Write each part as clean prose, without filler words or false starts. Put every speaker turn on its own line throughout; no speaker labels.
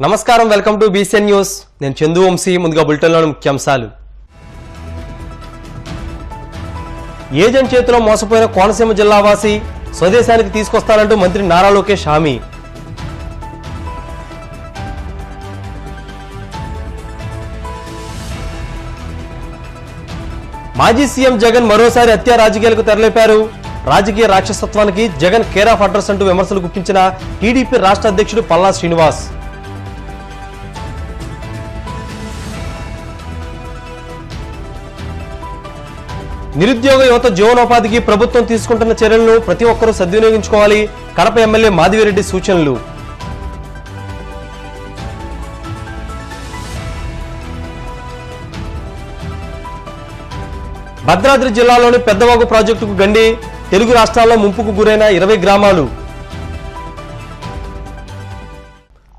నమస్కారం, welcome to BCN news. నేను చందు వంశీ. ముందుగా బులెటిన్లోని ముఖ్యాంశాలు. ఏజెంట్ చేతిలో మోసపోయిన కోనసీమ జిల్లా వాసి స్వదేశానికి తీసుకొస్తానంటూ మంత్రి నారా లోకేష్ హామీ. మాజీ సీఎం జగన్ మరోసారి హత్య రాజకీయాలకు తెరలేపారు. రాజకీయ రాక్షసత్వానికి జగన్ కేర్ ఆఫ్ అడ్రస్ అంటూ విమర్శలు గుప్పించిన టీడీపీ రాష్ట్ర అధ్యక్షుడు పల్లా శ్రీనివాస్. నిరుద్యోగ యువత జీవనోపాధికి ప్రభుత్వం తీసుకుంటున్న చర్యలను ప్రతి ఒక్కరూ సద్వినియోగించుకోవాలి. కడప ఎమ్మెల్యే మాధవిరెడ్డి సూచనలు. భద్రాద్రి జిల్లాలోని పెద్దవాగు ప్రాజెక్టుకు గండి. తెలుగు రాష్ట్రాల్లో ముంపుకు గురైన 20 గ్రామాలు.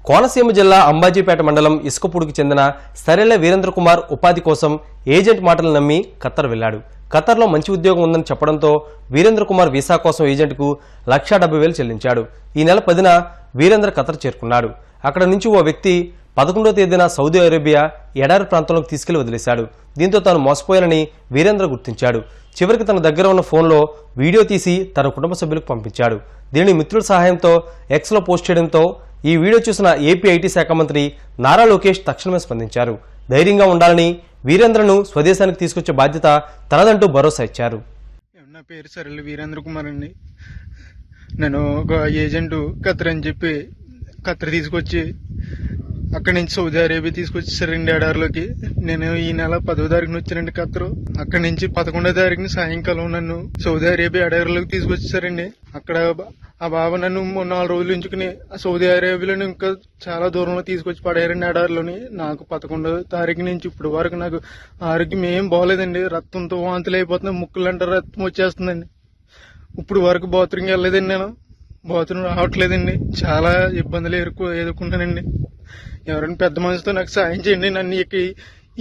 కోనసీమ జిల్లా అంబాజీపేట మండలం ఇసుకపూడికి చెందిన సరెళ్ల వీరేంద్ర కుమార్ ఉపాధి కోసం ఏజెంట్ మాటలు నమ్మి ఖత్తర్ వెళ్లాడు. ఖత్తర్లో మంచి ఉద్యోగం ఉందని చెప్పడంతో వీరేంద్ర కుమార్ వీసా కోసం ఏజెంట్కు 1,70,000 చెల్లించాడు. ఈ నెల 10న వీరేంద్ర ఖత్తర్ చేరుకున్నాడు. అక్కడ నుంచి ఓ వ్యక్తి 11వ తేదీన సౌదీ అరేబియా ఎడారి ప్రాంతంలోకి తీసుకెళ్లి వదిలేశాడు. దీంతో తాను మోసపోయానని వీరేంద్ర గుర్తించాడు. చివరికి తన దగ్గర ఉన్న ఫోన్లో వీడియో తీసి తన కుటుంబ సభ్యులకు పంపించాడు. దీనిని మిత్రుల సహాయంతో ఎక్స్లో పోస్ట్ చేయడంతో ఈ వీడియో చూసిన ఏపీ ఐటీ శాఖ మంత్రి నారా లోకేష్ తక్షణమే స్పందించారు. ధైర్యంగా ఉండాలని, వీరేంద్రను స్వదేశానికి తీసుకొచ్చే బాధ్యత తనదంటూ భరోసా ఇచ్చారు.
నా పేరు సరెళ్ల వీరేంద్ర కుమార్ అండి. నేను ఒక ఏజెంట్ ఖత్తర్ అని చెప్పి ఖత్తర్ తీసుకొచ్చి అక్కడి నుంచి సౌదీ అరేబియా తీసుకొచ్చేసారండి ఎడారిలోకి. నేను ఈ నెల 10వ తారీఖున వచ్చానండి ఖత్తరు. అక్కడి నుంచి 11వ తారీఖున సాయంకాలం నన్ను సౌదీ అరేబియా ఎడారిలోకి తీసుకొచ్చేసారండి. అక్కడ ఆ బాబా నన్ను 4 రోజులు ఉంచుకుని సౌదీ అరేబియాలో ఇంకా చాలా దూరంలో తీసుకొచ్చి పడేయారండి ఎడారిలోని. నాకు 11వ తారీఖు నుంచి ఇప్పుడు వరకు నాకు ఆరోగ్యం ఏం బాగోలేదండి. రక్తంతో వాంతులు అయిపోతున్నాయి, ముక్కులంటే రక్తం వచ్చేస్తుందండి. ఇప్పుడు వరకు బాత్రూమ్కి వెళ్ళలేదండి. నేను బాత్రూమ్ రావట్లేదండి. చాలా ఇబ్బందులు ఎదుర్కొన్నానండి. ఎవరైనా పెద్ద మనిషితో నాకు సాయం చేయండి. నన్ను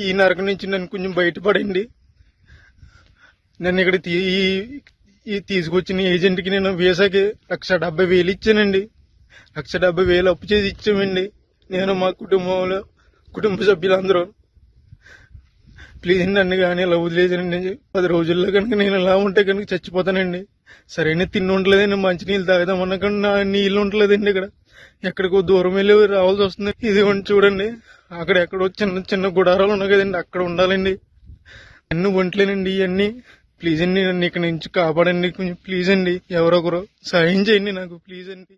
ఈ నరకం నుంచి నన్ను కొంచెం బయటపడండి. నన్ను ఇక్కడ తీసుకొచ్చిన ఏజెంట్కి నేను వీసాకి 1,70,000 ఇచ్చానండి. 1,70,000 అప్పు చేసి ఇచ్చామండి. నేను మా కుటుంబ సభ్యులందరూ. ప్లీజ్ నన్ను కానీ ఇలా వదిలేసానండి. 10 రోజుల్లో కనుక నేను ఇలా ఉంటే కనుక చచ్చిపోతానండి. సరైన తిండి ఉండలేదండి. మంచినీళ్ళు తాగుదామన్నా కానీ నా నీళ్ళు ఉండలేదండి. ఇక్కడ ఎక్కడికో దూరం వెళ్ళి రావాల్సి వస్తుంది. ఇది చూడండి, అక్కడ ఎక్కడో చిన్న చిన్న గుడారాలు ఉన్నాయి కదండి, అక్కడ ఉండాలండి. అన్ని ఒంట్లేనండి ఇవన్నీ. ప్లీజ్ అండి, నన్ను ఇక్కడ నుంచి కాపాడండి. కొంచెం ప్లీజ్ అండి, ఎవరొకరు సాయం చేయండి నాకు, ప్లీజ్ అండి.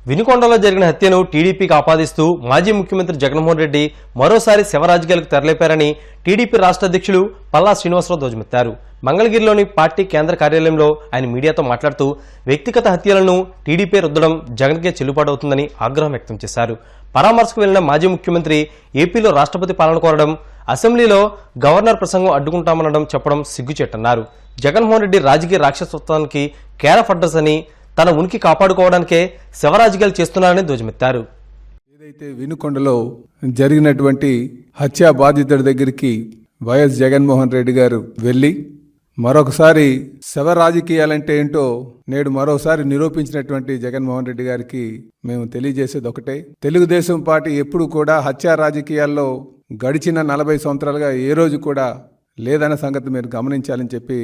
వినుకొండలో జరిగిన హత్యను టీడీపీకి ఆపాదిస్తూ మాజీ ముఖ్యమంత్రి జగన్మోహన్ రెడ్డి మరోసారి శవరాజకీయాలకు తెరలేపారని టీడీపీ రాష్ట్ర అధ్యక్షులు పల్లా శ్రీనివాసరావు ధ్వజమెత్తారు. మంగళగిరిలోని పార్టీ కేంద్ర కార్యాలయంలో ఆయన మీడియాతో మాట్లాడుతూ వ్యక్తిగత హత్యలను టీడీపీ రుద్దడం జగన్కే చెల్లుబాటవుతుందని ఆగ్రహం వ్యక్తం చేశారు. పరామర్శకు వెళ్లిన మాజీ ముఖ్యమంత్రి ఏపీలో రాష్ట్రపతి పాలన కోరడం, అసెంబ్లీలో గవర్నర్ ప్రసంగం అడ్డుకుంటామనడం చెప్పడం సిగ్గుచేటన్నారు. జగన్మోహన్ రెడ్డి రాజకీయ రాక్షసత్వానికి కేర్ ఆఫ్ అడ్రస్ అని, తన ఉనికి కాపాడుకోవడానికే శవరాజకీయాలు చేస్తున్నారని ధ్వజమెత్తారు.
ఏదైతే వినుకొండలో జరిగినటువంటి హత్యా బాధితుడి దగ్గరికి వైఎస్ జగన్మోహన్ రెడ్డి గారు వెళ్లి మరొకసారి శవ రాజకీయాలంటే ఏంటో నేడు మరోసారి నిరూపించినటువంటి జగన్మోహన్ రెడ్డి గారికి మేము తెలియజేసేది ఒకటే. తెలుగుదేశం పార్టీ ఎప్పుడు కూడా హత్యా రాజకీయాల్లో గడిచిన 40 సంవత్సరాలుగా ఏ రోజు కూడా లేదన్న సంగతి మీరు గమనించాలని చెప్పి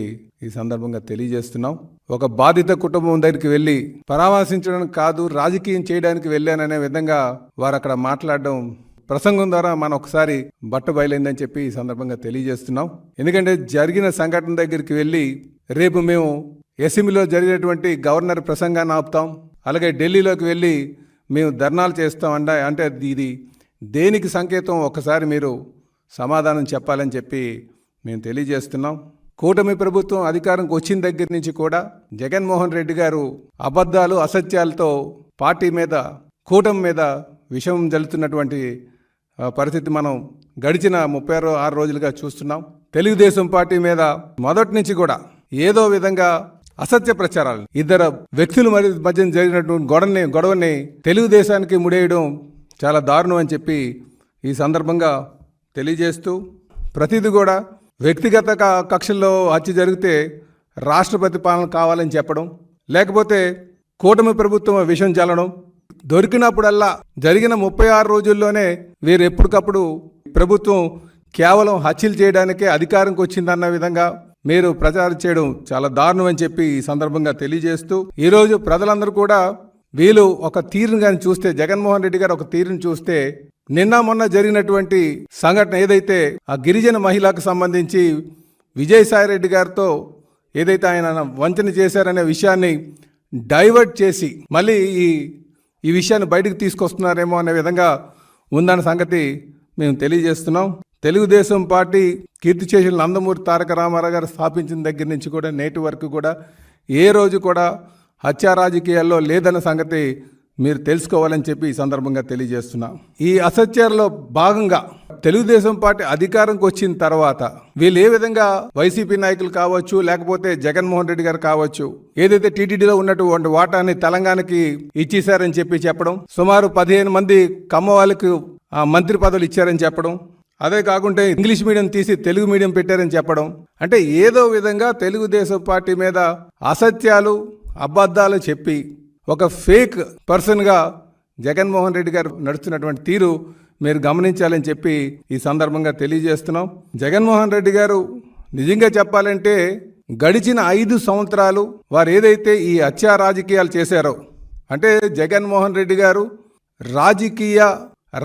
ఈ సందర్భంగా తెలియజేస్తున్నాం. ఒక బాధిత కుటుంబం దగ్గరికి వెళ్ళి పరామర్శించడం కాదు, రాజకీయం చేయడానికి వెళ్ళాననే విధంగా వారు అక్కడ మాట్లాడడం ప్రసంగం ద్వారా మనం ఒకసారి బట్టబయలైందని చెప్పి ఈ సందర్భంగా తెలియజేస్తున్నాం. ఎందుకంటే జరిగిన సంఘటన దగ్గరికి వెళ్ళి రేపు మేము అసెంబ్లీలో జరిగినటువంటి గవర్నర్ ప్రసంగాన్ని ఆపుతాం, అలాగే ఢిల్లీలోకి వెళ్ళి మేము ధర్నాలు చేస్తాం అంటే ఇది దేనికి సంకేతం ఒకసారి మీరు సమాధానం చెప్పాలని చెప్పి మేము తెలియజేస్తున్నాం. కూటమి ప్రభుత్వం అధికారంకి వచ్చిన దగ్గర నుంచి కూడా జగన్మోహన్ రెడ్డి గారు అబద్ధాలు, అసత్యాలతో పార్టీ మీద, కూటమి మీద విషం జల్లుతున్నటువంటి పరిస్థితి మనం గడిచిన 36 రోజులుగా చూస్తున్నాం. తెలుగుదేశం పార్టీ మీద మొదటి నుంచి కూడా ఏదో విధంగా అసత్య ప్రచారాలు, ఇద్దరు వ్యక్తుల మధ్య జరిగినటువంటి గొడవని తెలుగుదేశానికి ముడేయడం చాలా దారుణం అని చెప్పి ఈ సందర్భంగా తెలియజేస్తూ, ప్రతిదీ కూడా వ్యక్తిగత కక్షల్లో హత్య జరిగితే రాష్ట్రపతి పాలన కావాలని చెప్పడం, లేకపోతే కూటమి ప్రభుత్వం విషం చల్లడం, దొరికినప్పుడల్లా జరిగిన 36 రోజుల్లోనే వీరు ఎప్పటికప్పుడు ప్రభుత్వం కేవలం హత్యలు చేయడానికే అధికారంకి వచ్చిందన్న విధంగా మీరు ప్రచారం చేయడం చాలా దారుణం అని చెప్పి ఈ సందర్భంగా తెలియజేస్తూ ఈరోజు ప్రజలందరూ కూడా వీళ్ళు ఒక తీరును కానీ చూస్తే, జగన్మోహన్ రెడ్డి గారు ఒక తీరును చూస్తే, నిన్న మొన్న జరిగినటువంటి సంఘటన ఏదైతే ఆ గిరిజన మహిళకు సంబంధించి విజయసాయిరెడ్డి గారితో ఏదైతే ఆయన వంచన చేశారనే విషయాన్ని డైవర్ట్ చేసి మళ్ళీ ఈ విషయాన్ని బయటకు తీసుకొస్తున్నారేమో అనే విధంగా ఉందన్న సంగతి మేము తెలియజేస్తున్నాం. తెలుగుదేశం పార్టీ కీర్తిశేషులు నందమూరి తారక రామారావు గారు స్థాపించిన దగ్గర నుంచి కూడా నేటి వరకు కూడా ఏ రోజు కూడా హత్యా రాజకీయాల్లో లేదన్న సంగతి మీరు తెలుసుకోవాలని చెప్పి ఈ సందర్భంగా తెలియజేస్తున్నాం. ఈ అసత్యాల్లో భాగంగా తెలుగుదేశం పార్టీ అధికారంకి వచ్చిన తర్వాత వీళ్ళు ఏ విధంగా వైసీపీ నాయకులు కావచ్చు, లేకపోతే జగన్మోహన్ రెడ్డి గారు కావచ్చు, ఏదైతే టీటీడీలో ఉన్నటువంటి వాటాని తెలంగాణకి ఇచ్చేశారని చెప్పడం, సుమారు 15 మంది కమ్మ వాళ్ళకు మంత్రి పదవులు ఇచ్చారని చెప్పడం, అదే కాకుండా ఇంగ్లీష్ మీడియం తీసి తెలుగు మీడియం పెట్టారని చెప్పడం, అంటే ఏదో విధంగా తెలుగుదేశం పార్టీ మీద అసత్యాలు అబద్ధాలు చెప్పి ఒక ఫేక్ పర్సన్గా జగన్మోహన్ రెడ్డి గారు నడుస్తున్నటువంటి తీరు మీరు గమనించాలని చెప్పి ఈ సందర్భంగా తెలియజేస్తున్నాం. జగన్మోహన్ రెడ్డి గారు నిజంగా చెప్పాలంటే గడిచిన 5 సంవత్సరాలు వారు ఏదైతే ఈ హత్యా రాజకీయాలు చేశారో, అంటే జగన్మోహన్ రెడ్డి గారు రాజకీయ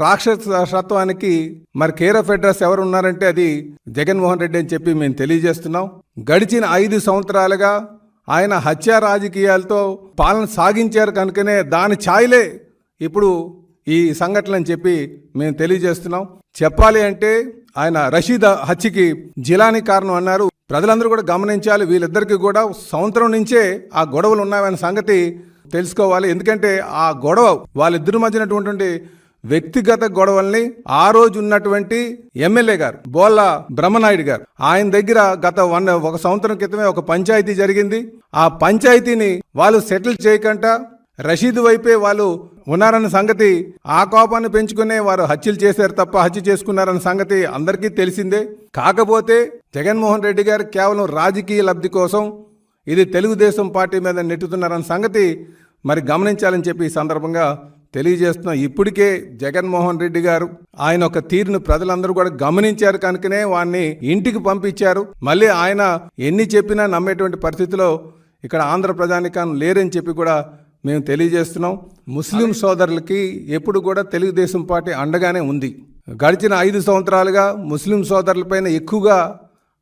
రాక్షసత్వానికి మరి కేర్ ఆఫ్ అడ్రస్ ఎవరు ఉన్నారంటే అది జగన్మోహన్ రెడ్డి అని చెప్పి మేము తెలియజేస్తున్నాం. గడిచిన 5 సంవత్సరాలుగా ఆయన హత్యా రాజకీయాలతో పాలన సాగించారు కనుకనే దాని ఛాయలే ఇప్పుడు ఈ సంఘటనలు అని చెప్పి మేము తెలియజేస్తున్నాం. చెప్పాలి అంటే ఆయన రషీద్ హత్యకి జిలానీ కారణం అన్నారు. ప్రజలందరూ కూడా గమనించాలి, వీళ్ళిద్దరికీ కూడా సంవత్సరం నుంచే ఆ గొడవలు ఉన్నాయన్న సంగతి తెలుసుకోవాలి. ఎందుకంటే ఆ గొడవ వాళ్ళిద్దరి మధ్యనటువంటి వ్యక్తిగత గొడవల్ని ఆ రోజు ఉన్నటువంటి ఎమ్మెల్యే గారు బోళ్ళ బ్రహ్మనాయుడు గారు ఆయన దగ్గర గత 1 సంవత్సరం క్రితమే ఒక పంచాయతీ జరిగింది. ఆ పంచాయతీని వాళ్ళు సెటిల్ చేయకుండా రషీద్ వైపే వాళ్ళు ఉన్నారన్న సంగతి, ఆ కోపాన్ని పెంచుకునే వారు హత్యలు చేశారు తప్ప హత్య చేసుకున్నారన్న సంగతి అందరికీ తెలిసిందే. కాకపోతే జగన్మోహన్ రెడ్డి గారు కేవలం రాజకీయ లబ్ధి కోసం ఇది తెలుగుదేశం పార్టీ మీద నెట్టుతున్నారన్న సంగతి మరి గమనించాలని చెప్పి ఈ సందర్భంగా తెలియజేస్తున్నాం. ఇప్పటికే జగన్మోహన్ రెడ్డి గారు ఆయన ఒక తీరును ప్రజలందరూ కూడా గమనించారు కనుకనే వాడిని ఇంటికి పంపించారు. మళ్ళీ ఆయన ఎన్ని చెప్పినా నమ్మేటువంటి పరిస్థితిలో ఇక్కడ ఆంధ్ర ప్రజానికం లేరని చెప్పి కూడా మేము తెలియజేస్తున్నాం. ముస్లిం సోదరులకి ఎప్పుడు కూడా తెలుగుదేశం పార్టీ అండగానే ఉంది. గడిచిన 5 సంవత్సరాలుగా ముస్లిం సోదరులపైన ఎక్కువగా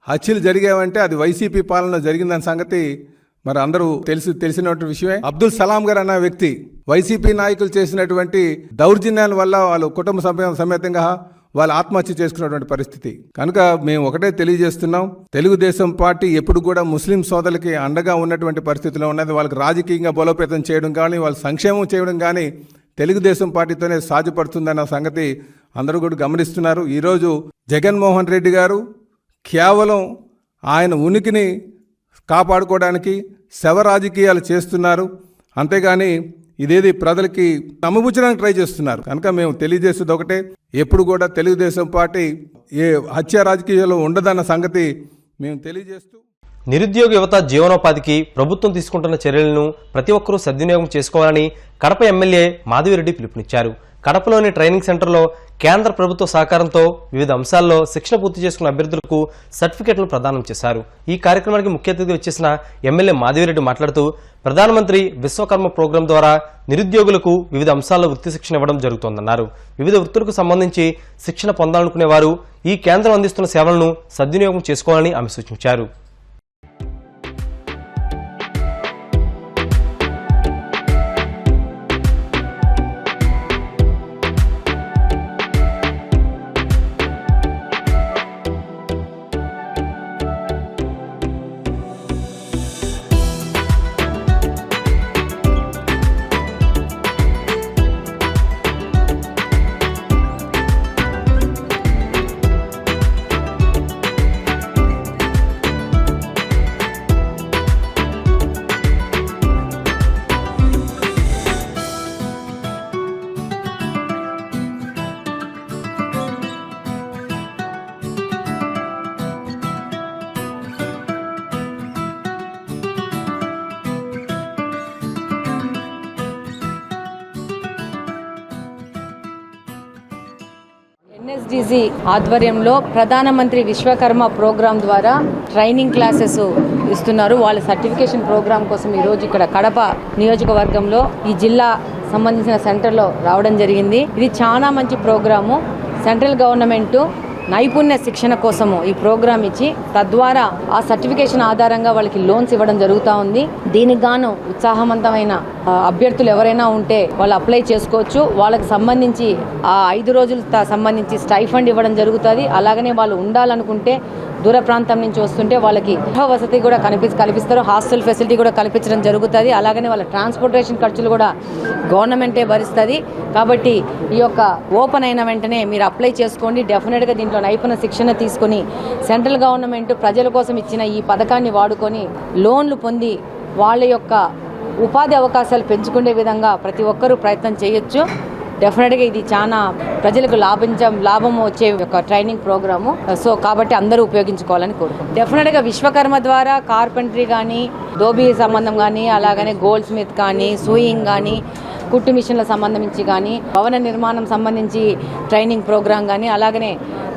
హత్యలు జరిగావంటే అది వైసీపీ పాలన జరిగిందన్న సంగతి మరి అందరూ తెలిసినటువంటి విషయమే. అబ్దుల్ సలాం గారు అన్న వ్యక్తి వైసీపీ నాయకులు చేసినటువంటి దౌర్జన్యాల వల్ల వాళ్ళు కుటుంబ సమేతంగా వాళ్ళు ఆత్మహత్య చేసుకున్నటువంటి పరిస్థితి. కనుక మేము ఒకటే తెలియజేస్తున్నాం, తెలుగుదేశం పార్టీ ఎప్పుడు కూడా ముస్లిం సోదరులకి అండగా ఉన్నటువంటి పరిస్థితిలో ఉన్నది. వాళ్ళకి రాజకీయంగా బలోపేతం చేయడం కానీ, వాళ్ళ సంక్షేమం చేయడం కానీ తెలుగుదేశం పార్టీతోనే సాధ్యపడుతుందన్న సంగతి అందరూ కూడా గమనిస్తున్నారు. ఈరోజు జగన్మోహన్ రెడ్డి గారు కేవలం ఆయన ఉనికిని కాపాడుకోవడానికి శవ రాజకీయాలు చేస్తున్నారు, అంతేగాని ఇదేది ప్రజలకి నమ్మబుచ్చడానికి ట్రై చేస్తున్నారు. కనుక మేము తెలియజేసేది ఒకటే, ఎప్పుడు కూడా తెలుగుదేశం పార్టీ ఏ హత్య రాజకీయాల్లో ఉండదన్న సంగతి మేము తెలియజేస్తూ,
నిరుద్యోగ యువత జీవనోపాధికి ప్రభుత్వం తీసుకుంటున్న చర్యలను ప్రతి ఒక్కరూ సద్వినియోగం చేసుకోవాలని కడప ఎమ్మెల్యే మాధవిరెడ్డి పిలుపునిచ్చారు. కడపలోని ట్రైనింగ్ సెంటర్లో కేంద్ర ప్రభుత్వ సహకారంతో వివిధ అంశాల్లో శిక్షణ పూర్తి చేసుకున్న అభ్యర్థులకు సర్టిఫికెట్లు ప్రదానం చేశారు. ఈ కార్యక్రమానికి ముఖ్య అతిథిగా వచ్చేసిన ఎమ్మెల్యే మాధవిరెడ్డి మాట్లాడుతూ, ప్రధానమంత్రి విశ్వకర్మ ప్రోగ్రాం ద్వారా నిరుద్యోగులకు వివిధ అంశాల్లో వృత్తి శిక్షణ ఇవ్వడం జరుగుతోందన్నారు. వివిధ వృత్తులకు సంబంధించి శిక్షణ పొందాలనుకునే వారు ఈ కేంద్రం అందిస్తున్న సేవలను సద్వినియోగం చేసుకోవాలని ఆమె సూచించారు.
ఎన్ఎస్డిసి ఆధ్వర్యంలో ప్రధానమంత్రి విశ్వకర్మ ప్రోగ్రాం ద్వారా ట్రైనింగ్ క్లాసెస్ ఇస్తున్నారు. వాళ్ళ సర్టిఫికేషన్ ప్రోగ్రాం కోసం ఈరోజు ఇక్కడ కడప నియోజకవర్గంలో ఈ జిల్లా సంబంధించిన సెంటర్లో రావడం జరిగింది. ఇది చాలా మంచి ప్రోగ్రాము. సెంట్రల్ గవర్నమెంట్ నైపుణ్య శిక్షణ కోసము ఈ ప్రోగ్రాం ఇచ్చి తద్వారా ఆ సర్టిఫికేషన్ ఆధారంగా వాళ్ళకి లోన్స్ ఇవ్వడం జరుగుతూ ఉంది. దీనికి గాను ఉత్సాహవంతమైన అభ్యర్థులు ఎవరైనా ఉంటే వాళ్ళు అప్లై చేసుకోవచ్చు. వాళ్ళకి సంబంధించి ఆ 5 రోజులు సంబంధించి స్టైఫండ్ ఇవ్వడం జరుగుతుంది. అలాగనే వాళ్ళు ఉండాలనుకుంటే దూర ప్రాంతం నుంచి వస్తుంటే వాళ్ళకి వసతి కూడా కల్పిస్తారు. హాస్టల్ ఫెసిలిటీ కూడా కల్పించడం జరుగుతుంది. అలాగనే వాళ్ళ ట్రాన్స్పోర్టేషన్ ఖర్చులు కూడా గవర్నమెంటే భరిస్తుంది. కాబట్టి ఈ యొక్క ఓపెన్ అయిన వెంటనే మీరు అప్లై చేసుకోండి. డెఫినెట్గా దీంట్లో నైపుణ్య శిక్షణ తీసుకొని సెంట్రల్ గవర్నమెంట్ ప్రజల కోసం ఇచ్చిన ఈ పథకాన్ని వాడుకొని లోన్లు పొంది వాళ్ళ యొక్క ఉపాధి అవకాశాలు పెంచుకునే విధంగా ప్రతి ఒక్కరూ ప్రయత్నం చేయొచ్చు. డెఫినెట్గా ఇది చాలా ప్రజలకు లాభం వచ్చే ఒక ట్రైనింగ్ ప్రోగ్రాము. సో కాబట్టి అందరూ ఉపయోగించుకోవాలని కోరుకుంటున్నాం. డెఫినెట్గా విశ్వకర్మ ద్వారా కార్పెంటరీ కానీ, దోబీ సంబంధం కానీ, అలాగనే గోల్డ్ స్మిత్ కానీ, సూయింగ్ కానీ, కుట్టు మిషన్ల సంబంధించి కానీ, భవన నిర్మాణం సంబంధించి ట్రైనింగ్ ప్రోగ్రాం కానీ, అలాగనే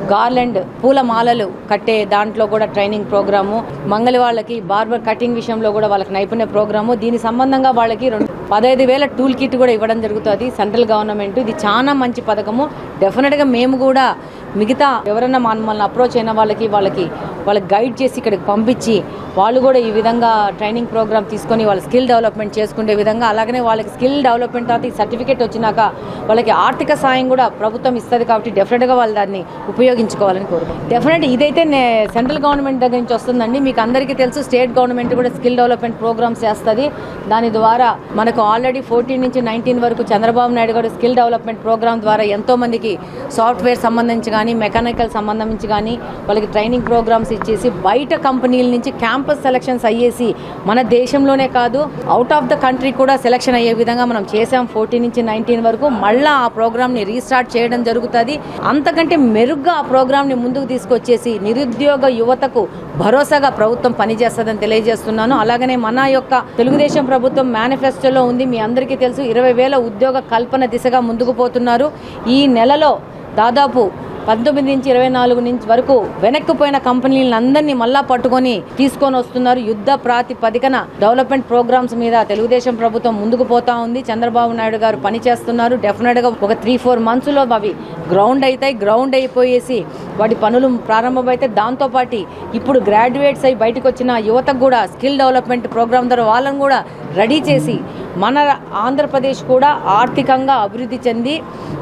గార్లెండ్ పూల మాలలు కట్టే దాంట్లో కూడా ట్రైనింగ్ ప్రోగ్రాము, మంగళ వాళ్ళకి బార్బర్ కటింగ్ విషయంలో కూడా వాళ్ళకి నైపుణ్య ప్రోగ్రాము. దీని సంబంధంగా వాళ్ళకి 15,000 టూల్ కిట్ కూడా ఇవ్వడం జరుగుతుంది సెంట్రల్ గవర్నమెంట్. ఇది చాలా మంచి పథకము. డెఫినెట్గా మేము కూడా మిగతా ఎవరైనా మనల్ని అప్రోచ్ అయిన వాళ్ళకి గైడ్ చేసి ఇక్కడికి పంపించి వాళ్ళు కూడా ఈ విధంగా ట్రైనింగ్ ప్రోగ్రామ్ తీసుకొని వాళ్ళ స్కిల్ డెవలప్మెంట్ చేసుకునే విధంగా, అలాగనే వాళ్ళకి స్కిల్ డెవలప్మెంట్ తర్వాత ఈ సర్టిఫికేట్ వచ్చినాక వాళ్ళకి ఆర్థిక సాయం కూడా ప్రభుత్వం ఇస్తుంది. కాబట్టి డెఫినెట్గా వాళ్ళు దాన్ని ఉపయోగించుకోవాలని కోరుకుంటున్నాం. డెఫినెట్ ఇదైతే సెంట్రల్ గవర్నమెంట్ దగ్గర నుంచి వస్తుందండి. మీకు అందరికీ తెలుసు స్టేట్ గవర్నమెంట్ కూడా స్కిల్ డెవలప్మెంట్ ప్రోగ్రామ్స్ చేస్తుంది. దాని ద్వారా మనకు ఆల్రెడీ 14 నుంచి 19 వరకు చంద్రబాబు నాయుడు గారు స్కిల్ డెవలప్మెంట్ ప్రోగ్రామ్ ద్వారా ఎంతో మందికి సాఫ్ట్వేర్ సంబంధించి కానీ, మెకానికల్ సంబంధించి కానీ వాళ్ళకి ట్రైనింగ్ ప్రోగ్రామ్స్ ఇచ్చేసి బయట కంపెనీల నుంచి క్యాంపస్ సెలక్షన్స్ అయ్యేసి మన దేశంలోనే కాదు అవుట్ ఆఫ్ ద కంట్రీ కూడా సెలక్షన్ అయ్యే విధంగా మనం చేసాం. 14 నుంచి 19 వరకు మళ్ళీ ఆ ప్రోగ్రామ్ని రీస్టార్ట్ చేయడం జరుగుతుంది. అంతకంటే మెరుగ్గా ఆ ప్రోగ్రామ్ని ముందుకు తీసుకొచ్చేసి నిరుద్యోగ యువతకు భరోసాగా ప్రభుత్వం పనిచేస్తుందని తెలియజేస్తున్నాను. అలాగనే మన యొక్క తెలుగుదేశం ప్రభుత్వం మేనిఫెస్టోలో ఉంది. మీ అందరికీ తెలుసు 20,000 ఉద్యోగ కల్పన దిశగా ముందుకు పోతున్నారు. ఈ నెలలో దాదాపు 19 నుంచి 24 వరకు వెనక్కిపోయిన కంపెనీలందరినీ మళ్ళా పట్టుకొని తీసుకొని వస్తున్నారు. యుద్ధ ప్రాతిపదికన డెవలప్మెంట్ ప్రోగ్రామ్స్ మీద తెలుగుదేశం ప్రభుత్వం ముందుకు పోతా ఉంది. చంద్రబాబు నాయుడు గారు పనిచేస్తున్నారు. డెఫినెట్గా ఒక 3-4 మంత్స్లో అవి గ్రౌండ్ అయిపోయేసి వాటి పనులు ప్రారంభమైతే దాంతోపాటు ఇప్పుడు గ్రాడ్యుయేట్స్ అయి బయటకు వచ్చిన యువతకు కూడా స్కిల్ డెవలప్మెంట్ ప్రోగ్రామ్ ద్వారా వాళ్ళని కూడా రెడీ చేసి మన ఆంధ్రప్రదేశ్ కూడా ఆర్థికంగా అభివృద్ధి చెంది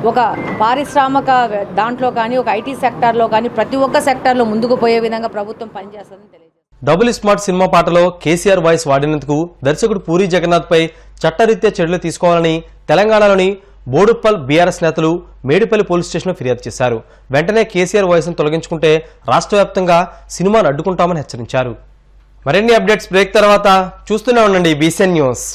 ఒక పారిశ్రామిక దాంట్లో కానీ, ఒక ఐటీ సెక్టార్లో కానీ ప్రతి ఒక్క సెక్టార్లో ముందుకు పోయే విధంగా ప్రభుత్వం పనిచేస్తుందని తెలియజేస్తుంది.
డబుల్ స్మార్ట్ సినిమా పాటలో కేసీఆర్ వాయిస్ వాడినందుకు దర్శకుడు పూరి జగన్నాథ్ పై చట్టరీత్యా చర్యలు తీసుకోవాలని తెలంగాణలోని బోడుప్పల్ బీఆర్ఎస్ నేతలు మేడిపల్లి పోలీస్ స్టేషన్లో ఫిర్యాదు చేశారు. వెంటనే కేసీఆర్ వాయిస్ను తొలగించుకుంటే రాష్ట్ర వ్యాప్తంగా సినిమాను అడ్డుకుంటామని హెచ్చరించారు. మరిన్ని అప్డేట్స్ బ్రేక్ తర్వాత చూస్తూనే ఉండండి BCN న్యూస్.